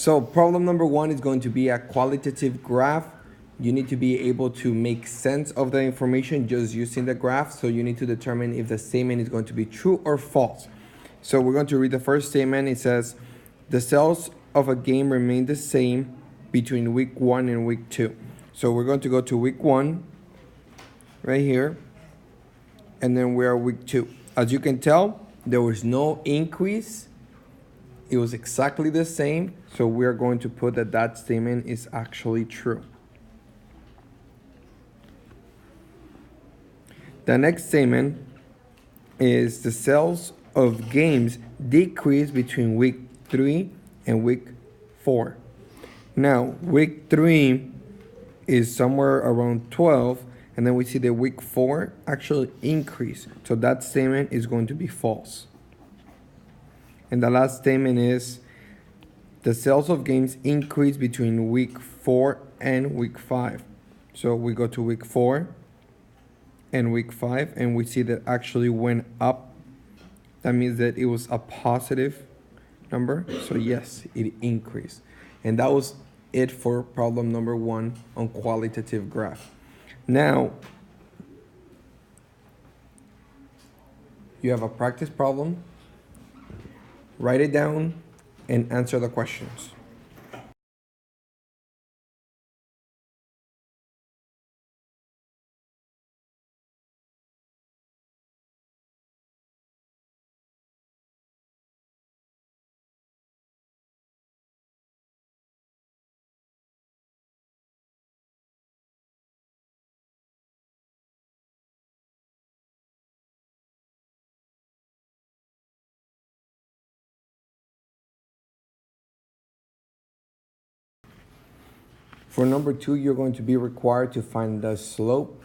So problem number 1 is going to be a qualitative graph. You need to be able to make sense of the information just using the graph. So you need to determine if the statement is going to be true or false. So we're going to read the first statement. It says, the sales of a game remain the same between week 1 and week 2. So we're going to go to week 1 right here, and then we are week 2. As you can tell, there was no increase. It was exactly the same. So we are going to put that that statement is actually true. The next statement is the sales of games decreased between week 3 and week 4. Now, week 3 is somewhere around 12, and then we see that week 4 actually increased. So that statement is going to be false. And the last statement is the sales of games increased between week 4 and week 5. So we go to week 4 and week 5, and we see that actually went up. That means that it was a positive number. So yes, it increased. And that was it for problem number 1 on qualitative graph. Now, you have a practice problem. Write it down and answer the questions. For number 2, you're going to be required to find the slope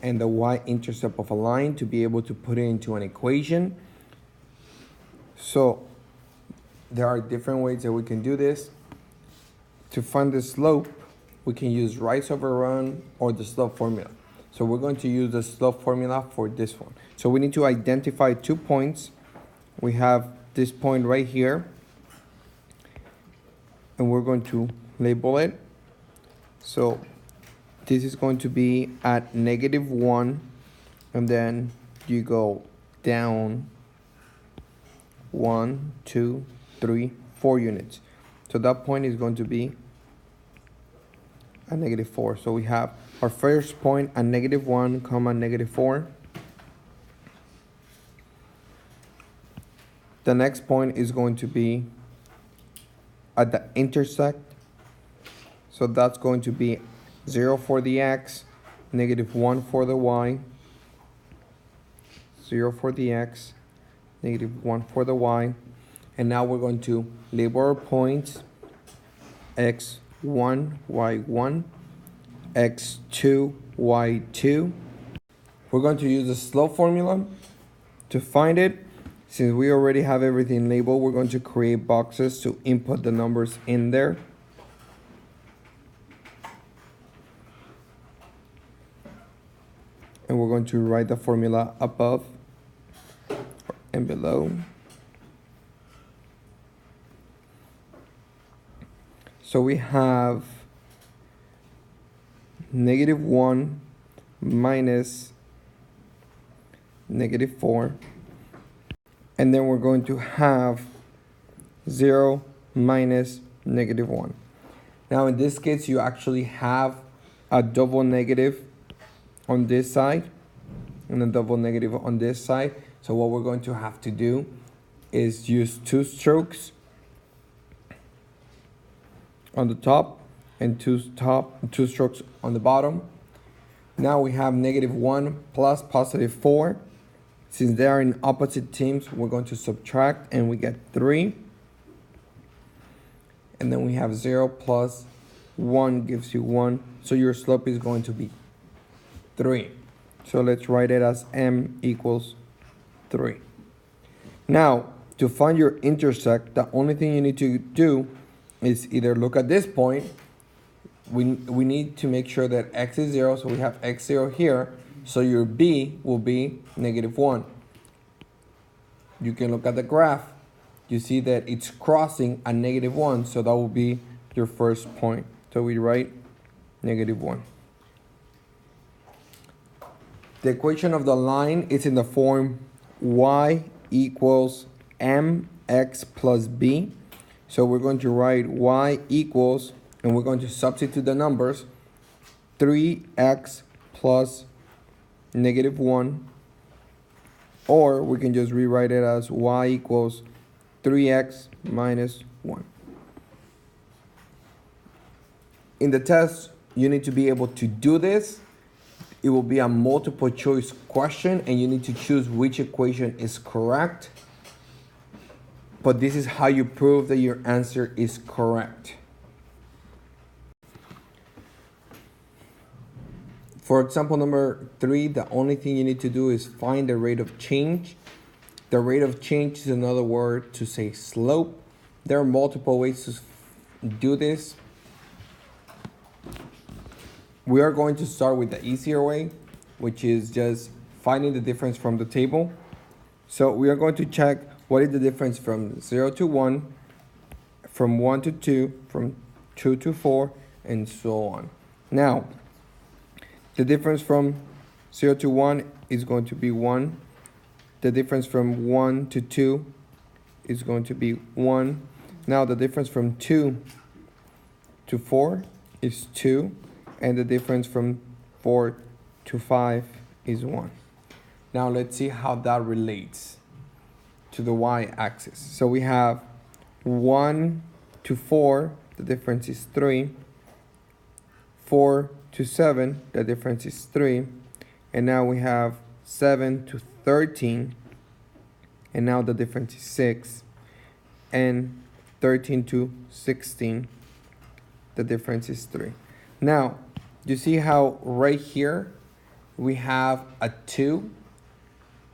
and the y-intercept of a line to be able to put it into an equation. So there are different ways that we can do this. To find the slope, we can use rise over run or the slope formula. So we're going to use the slope formula for this one. So we need to identify 2 points. We have this point right here, and we're going to label it. So this is going to be at -1, and then you go down 1, 2, 3, 4 units. So that point is going to be at -4. So we have our first point at -1, comma -4. The next point is going to be at the intersect. So that's going to be 0 for the x, -1 for the y, 0 for the x, -1 for the y. And now we're going to label our points x1, y1, x2, y2. We're going to use the slope formula to find it. Since we already have everything labeled, we're going to create boxes to input the numbers in there. And we're going to write the formula above and below. So we have -1 minus -4. And then we're going to have 0 minus -1. Now in this case, you actually have a double negative on this side and a double negative on this side. So what we're going to have to do is use 2 strokes on the top and 2 strokes on the bottom. Now we have -1 plus +4. Since they are in opposite teams, we're going to subtract and we get 3. And then we have 0 plus 1 gives you 1. So your slope is going to be 3. So let's write it as m equals 3. Now, to find your intersect, the only thing you need to do is either look at this point. We need to make sure that x is 0, so we have x0 here. So your b will be -1. You can look at the graph. you see that it's crossing a -1, so that will be your first point. So we write -1. The equation of the line is in the form y equals mx plus b. So we're going to write y equals, and we're going to substitute the numbers, 3x plus -1, or we can just rewrite it as y equals 3x minus 1. In the test, you need to be able to do this. It will be a multiple choice question, and you need to choose which equation is correct. But this is how you prove that your answer is correct. For example number 3, the only thing you need to do is find the rate of change. The rate of change is another word to say slope. There are multiple ways to do this. We are going to start with the easier way, which is just finding the difference from the table. So we are going to check what is the difference from 0 to 1, from 1 to 2, from 2 to 4, and so on. Now, the difference from 0 to 1 is going to be 1. The difference from 1 to 2 is going to be 1. Now, the difference from 2 to 4 is 2. And the difference from 4 to 5 is 1. Now let's see how that relates to the y-axis. So we have 1 to 4, the difference is 3. 4 to 7, the difference is 3. And now we have 7 to 13, and now the difference is 6. And 13 to 16, the difference is 3. Now, you see how right here we have a 2,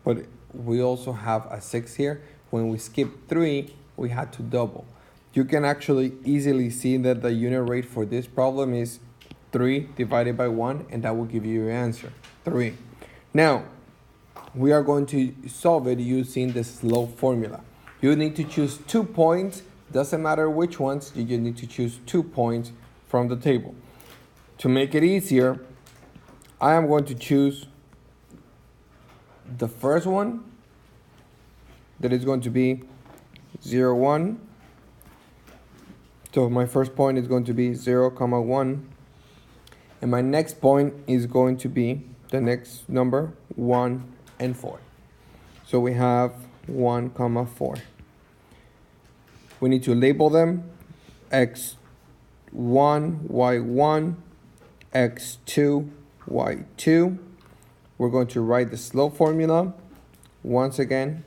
but we also have a 6 here. When we skip 3, we had to double. You can actually easily see that the unit rate for this problem is 3 divided by 1, and that will give you your answer, 3. Now, we are going to solve it using the slope formula. You need to choose 2 points. Doesn't matter which ones, you just need to choose 2 points from the table. To make it easier, I am going to choose the first one, that is going to be 0, 1. So my first point is going to be 0, 1. And my next point is going to be the next number, 1 and 4. So we have 1, 4. We need to label them x1, y1, x2, y2. We're going to write the slope formula once again.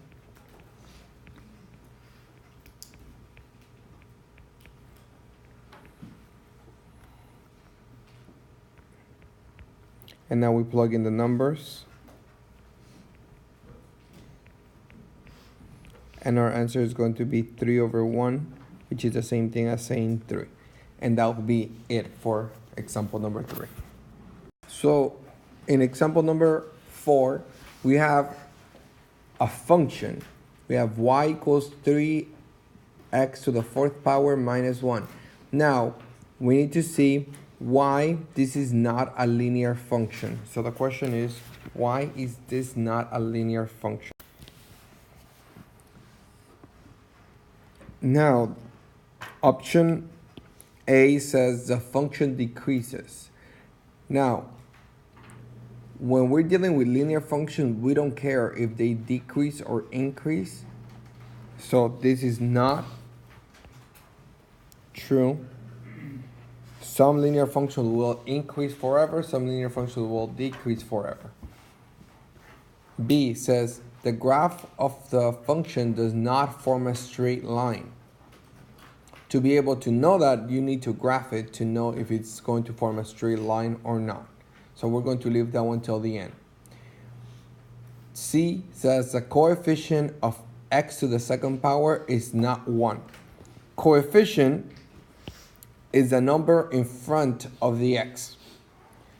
And now we plug in the numbers. And our answer is going to be 3 over 1, which is the same thing as saying 3. And that will be it for example number 3. So in example number 4, we have a function. We have y equals 3x to the 4th power minus 1. Now, we need to see why this is not a linear function. So the question is, why is this not a linear function? Now, option A says the function decreases. Now, when we're dealing with linear functions, we don't care if they decrease or increase. So this is not true. Some linear functions will increase forever, some linear functions will decrease forever. B says the graph of the function does not form a straight line. To be able to know that, you need to graph it to know if it's going to form a straight line or not. So we're going to leave that one till the end. C says the coefficient of x to the 2nd power is not 1. Coefficient is the number in front of the x.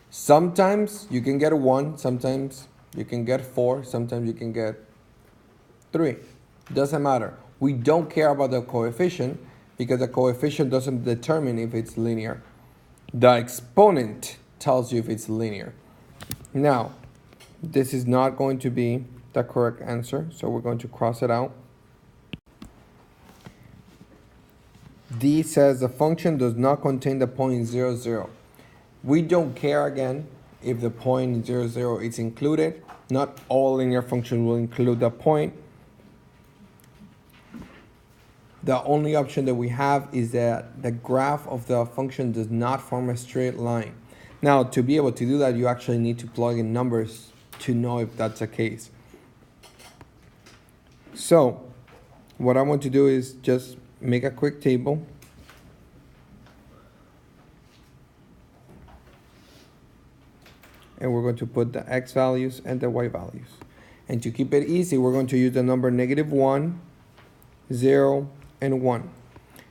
Sometimes you can get 1, sometimes you can get 4, sometimes you can get 3. Doesn't matter. We don't care about the coefficient because the coefficient doesn't determine if it's linear. The exponent tells you if it's linear. Now, this is not going to be the correct answer, so we're going to cross it out. D says the function does not contain the point 0, 0. We don't care again if the point 0, 0 is included. Not all linear functions will include the point. The only option that we have is that the graph of the function does not form a straight line. Now, to be able to do that, you actually need to plug in numbers to know if that's the case. So, what I want to do is just make a quick table. And we're going to put the x values and the y values. And to keep it easy, we're going to use the number -1, 0, and 1.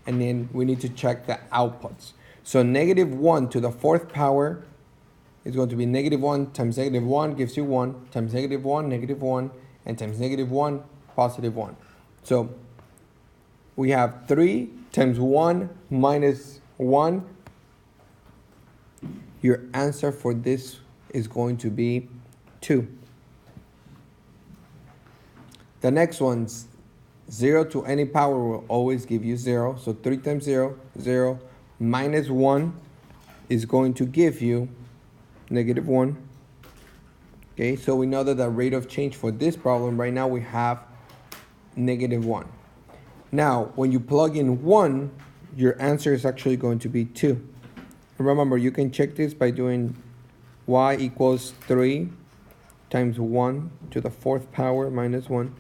And then we need to check the outputs. So -1 to the 4th power is going to be -1 times -1 gives you 1, times -1, -1, and times -1, +1. So we have 3 times 1 minus 1. Your answer for this is going to be 2. The next one's 0 to any power will always give you 0. So 3 times 0, 0, minus 1 is going to give you -1. Okay, so we know that the rate of change for this problem right now we have -1. Now, when you plug in 1, your answer is actually going to be 2. And remember, you can check this by doing y equals 3 times 1 to the 4th power minus 1.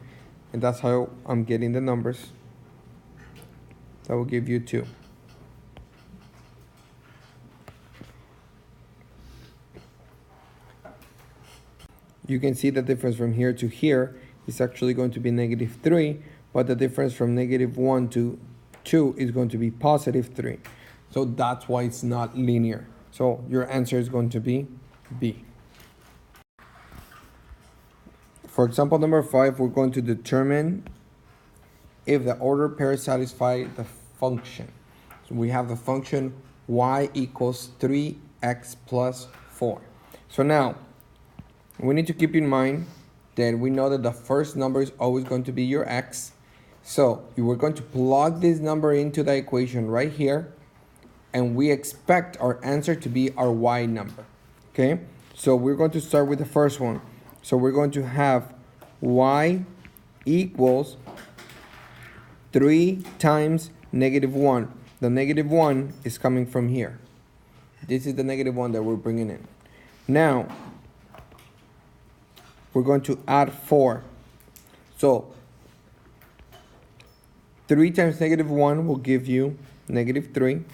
And that's how I'm getting the numbers. That will give you 2. You can see the difference from here to here is actually going to be -3, but the difference from -1 to 2 is going to be +3. So that's why it's not linear. So your answer is going to be B. For example number 5, we're going to determine if the order pairs satisfy the function. So we have the function y equals 3x plus 4. So now, we need to keep in mind that we know that the first number is always going to be your x. So we're going to plug this number into the equation right here, and we expect our answer to be our y number. Okay, so we're going to start with the first one. So we're going to have y equals 3 times -1. The -1 is coming from here. This is the -1 that we're bringing in. Now, we're going to add 4. So 3 times -1 will give you -3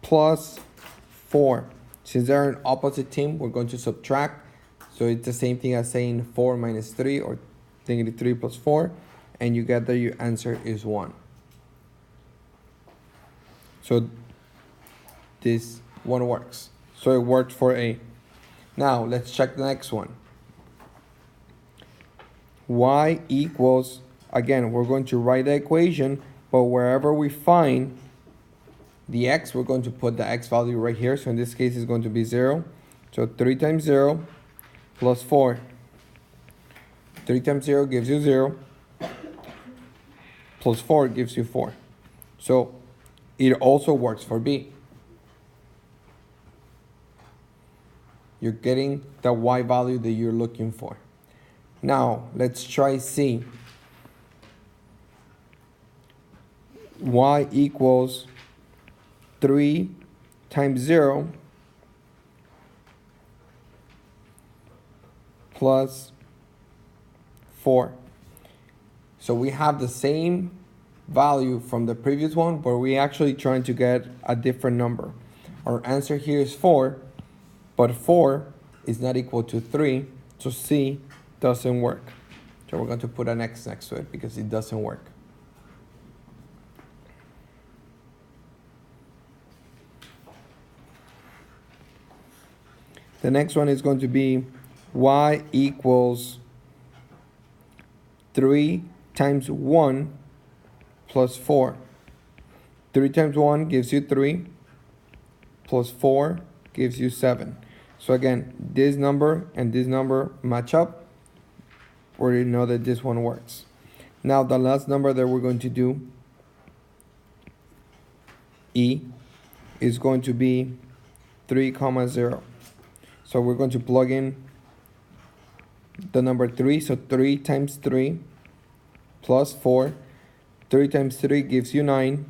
plus 4. Since they're an opposite team, we're going to subtract. So it's the same thing as saying 4 minus 3 or -3 plus 4. And you get that your answer is 1. So this one works. So it worked for A. Now let's check the next one. Y equals, again, we're going to write the equation, but wherever we find the x, we're going to put the x value right here. So in this case, it's going to be 0. So 3 times 0 plus 4. 3 times 0 gives you 0. Plus 4 gives you 4. So it also works for B. You're getting the y value that you're looking for. Now, let's try C. Y equals 3 times 0 plus 4. So we have the same value from the previous one, but we're actually trying to get a different number. Our answer here is 4, but 4 is not equal to 3, so C doesn't work. So we're going to put an X next to it because it doesn't work. The next one is going to be y equals 3 times 1 plus 4. 3 times 1 gives you 3, plus 4 gives you 7. So again, this number and this number match up. We already know that this one works. Now the last number that we're going to do, E, is going to be 3, 0. So we're going to plug in the number 3. So 3 times 3 plus 4. 3 times 3 gives you 9.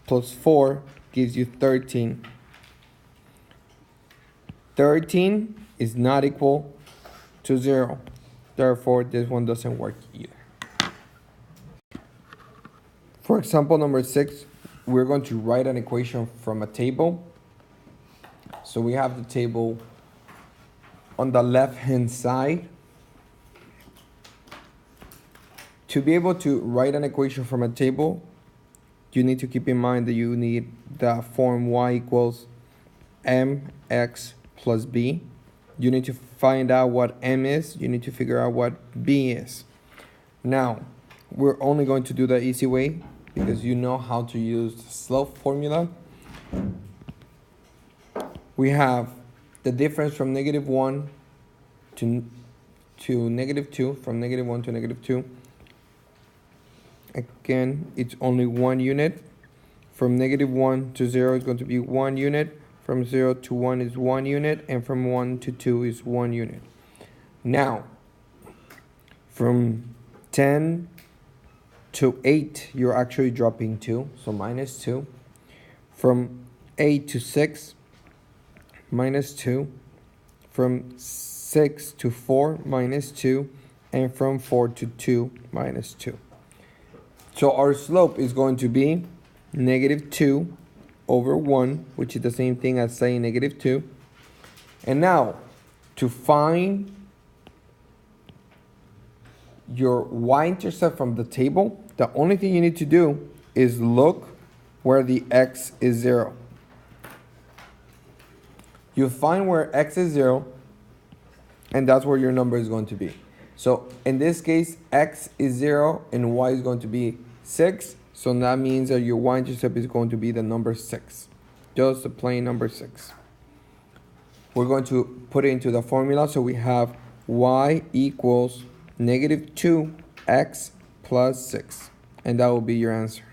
Plus 4 gives you 13. 13 is not equal to 0. Therefore, this one doesn't work either. For example number 6, we're going to write an equation from a table. So we have the table on the left-hand side. To be able to write an equation from a table, you need to keep in mind that you need the form y equals mx plus b. You need to find out what m is. You need to figure out what b is. Now, we're only going to do the easy way because you know how to use the slope formula. We have the difference from -1 to -2, from -1 to -2. Again, it's only 1 unit. From -1 to 0 is going to be 1 unit. From 0 to 1 is 1 unit. And from 1 to 2 is 1 unit. Now, from 10 to 8, you're actually dropping 2. So -2. From 8 to 6, -2. From 6 to 4, -2. And from 4 to 2, -2. So our slope is going to be -2 over 1, which is the same thing as saying -2. And now, to find your y-intercept from the table, the only thing you need to do is look where the x is 0. You find where x is 0, and that's where your number is going to be. So in this case, x is 0 and y is going to be 6. So that means that your y-intercept is going to be the number 6. Just a plain number 6. We're going to put it into the formula. So we have y equals -2x plus 6. And that will be your answer.